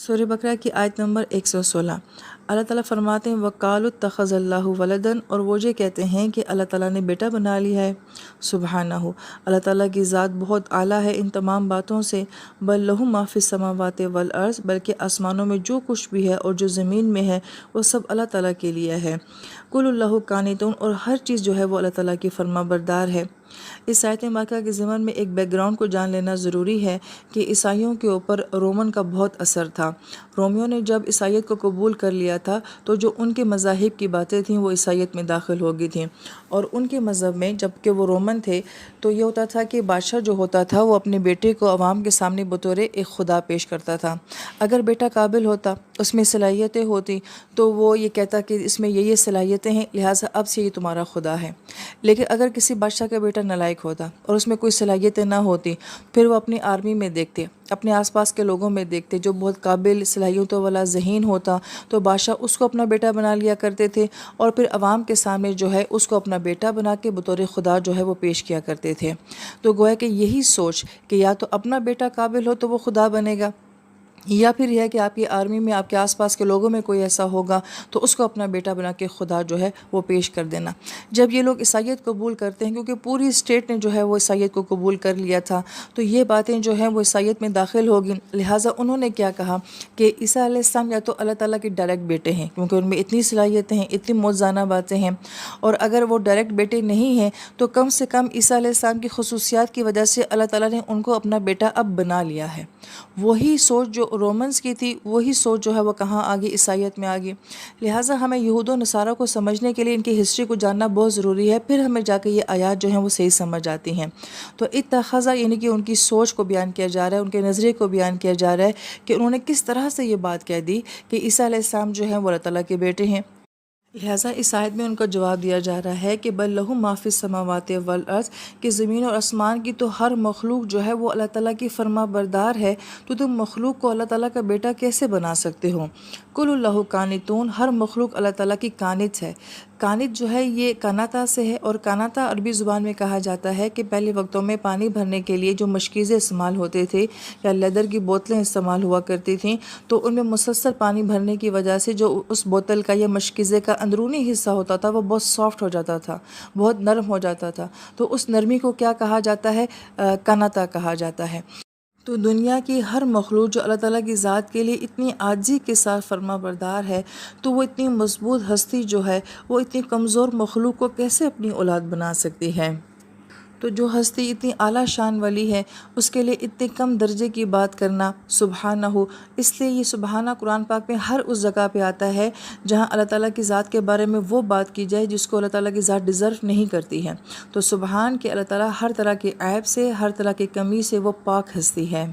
سورہ بقرہ کی آیت نمبر 116۔ اللہ تعالیٰ فرماتے ہیں وَقَالُوا اتَّخَذَ اللَّهُ وَلَدًا، اور وہ یہ کہتے ہیں کہ اللہ تعالیٰ نے بیٹا بنا لیا ہے۔ سبحانہ، اللہ تعالیٰ کی ذات بہت اعلیٰ ہے ان تمام باتوں سے۔ بل لَهُ مَا فِی السَّمَاوَاتِ وَالْأَرْضِ، بلکہ آسمانوں میں جو کچھ بھی ہے اور جو زمین میں ہے وہ سب اللہ تعالیٰ کے لیے ہے۔ کُلُّ اللَّهُ قَانِتُونَ، اور ہر چیز جو ہے وہ اللہ تعالیٰ کی فرما بردار ہے۔ اس آیت مبارکہ کے ضمن میں ایک بیک گراؤنڈ کو جان لینا ضروری ہے کہ عیسائیوں کے اوپر رومن کا بہت اثر تھا۔ رومیوں نے جب عیسائیت کو قبول کر لیا تھا تو جو ان کے مذاہب کی باتیں تھیں وہ عیسائیت میں داخل ہو گئی تھیں، اور ان کے مذہب میں جب کہ وہ رومن تھے تو یہ ہوتا تھا کہ بادشاہ جو ہوتا تھا وہ اپنے بیٹے کو عوام کے سامنے بطور ایک خدا پیش کرتا تھا۔ اگر بیٹا قابل ہوتا، اس میں صلاحیتیں ہوتی، تو وہ یہ کہتا کہ اس میں یہ صلاحیتیں ہیں، لہٰذا اب سے یہ تمہارا خدا ہے۔ لیکن اگر کسی بادشاہ کا بیٹا نالائق ہوتا اور اس میں کوئی صلاحیتیں نہ ہوتی، پھر وہ اپنی آرمی میں دیکھتے، اپنے آس پاس کے لوگوں میں دیکھتے جو بہت قابل صلاحیتوں والا ذہین ہوتا تو بادشاہ اس کو اپنا بیٹا بنا لیا کرتے تھے، اور پھر عوام کے سامنے جو ہے اس کو اپنا بیٹا بنا کے بطور خدا جو ہے وہ پیش کیا کرتے تھے۔ تو گویا کہ یہی سوچ کہ یا تو اپنا بیٹا قابل ہو تو وہ خدا بنے گا، یا پھر یہ ہے کہ آپ کی آرمی میں آپ کے آس پاس کے لوگوں میں کوئی ایسا ہوگا تو اس کو اپنا بیٹا بنا کے خدا جو ہے وہ پیش کر دینا۔ جب یہ لوگ عیسائیت قبول کرتے ہیں، کیونکہ پوری اسٹیٹ نے جو ہے وہ عیسائیت کو قبول کر لیا تھا، تو یہ باتیں جو ہیں وہ عیسائیت میں داخل ہوگی، لہٰذا انہوں نے کیا کہا کہ عیسیٰ علیہ السلام یا تو اللہ تعالیٰ کے ڈائریکٹ بیٹے ہیں، کیونکہ ان میں اتنی صلاحیتیں ہیں، اتنی موزانہ باتیں ہیں، اور اگر وہ ڈائریکٹ بیٹے نہیں ہیں تو کم سے کم عیسیٰ علیہ السلام کی خصوصیات کی وجہ سے اللہ تعالیٰ نے ان کو اپنا بیٹا اب بنا لیا ہے۔ وہی سوچ جو رومنز کی تھی، وہی سوچ جو ہے وہ کہاں آگئی؟ عیسائیت میں آگئی۔ لہٰذا ہمیں یہود و نصارہ کو سمجھنے کے لیے ان کی ہسٹری کو جاننا بہت ضروری ہے، پھر ہمیں جا کے یہ آیات جو ہیں وہ صحیح سمجھ آتی ہیں۔ تو اتخذہ یعنی کہ ان کی سوچ کو بیان کیا جا رہا ہے، ان کے نظریے کو بیان کیا جا رہا ہے کہ انہوں نے کس طرح سے یہ بات کہہ دی کہ عیسیٰ علیہ السلام جو ہیں وہ اللہ تعالیٰ کے بیٹے ہیں۔ لہٰذا اس آیت میں ان کا جواب دیا جا رہا ہے کہ بل لہ ما فی السماوات والارض، کہ زمین اور آسمان کی تو ہر مخلوق جو ہے وہ اللہ تعالیٰ کی فرما بردار ہے، تو تم مخلوق کو اللہ تعالیٰ کا بیٹا کیسے بنا سکتے ہو؟ کل اللہ قانتون، ہر مخلوق اللہ تعالیٰ کی قانت ہے۔ قانت جو ہے یہ کاناتا سے ہے، اور کاناتا عربی زبان میں کہا جاتا ہے کہ پہلے وقتوں میں پانی بھرنے کے لیے جو مشکیزیں استعمال ہوتے تھے یا لیدر کی بوتلیں استعمال ہوا کرتی تھیں، تو ان میں مسلسل پانی بھرنے کی وجہ سے جو اس بوتل کا یا مشکیزے کا اندرونی حصہ ہوتا تھا وہ بہت سافٹ ہو جاتا تھا، بہت نرم ہو جاتا تھا، تو اس نرمی کو کیا کہا جاتا ہے؟ کاناتا کہا جاتا ہے۔ تو دنیا کی ہر مخلوق جو اللہ تعالیٰ کی ذات کے لیے اتنی عاجزی کے ساتھ فرما بردار ہے، تو وہ اتنی مضبوط ہستی جو ہے وہ اتنی کمزور مخلوق کو کیسے اپنی اولاد بنا سکتی ہے؟ تو جو ہستی اتنی اعلیٰ شان والی ہے اس کے لیے اتنے کم درجے کی بات کرنا سبحانہ ہو، اس لیے یہ سبحانہ قرآن پاک میں ہر اس جگہ پہ آتا ہے جہاں اللہ تعالیٰ کی ذات کے بارے میں وہ بات کی جائے جس کو اللہ تعالیٰ کی ذات ڈیزرو نہیں کرتی ہے۔ تو سبحان کہ اللہ تعالیٰ ہر طرح کے عیب سے، ہر طرح کی کمی سے وہ پاک ہستی ہے۔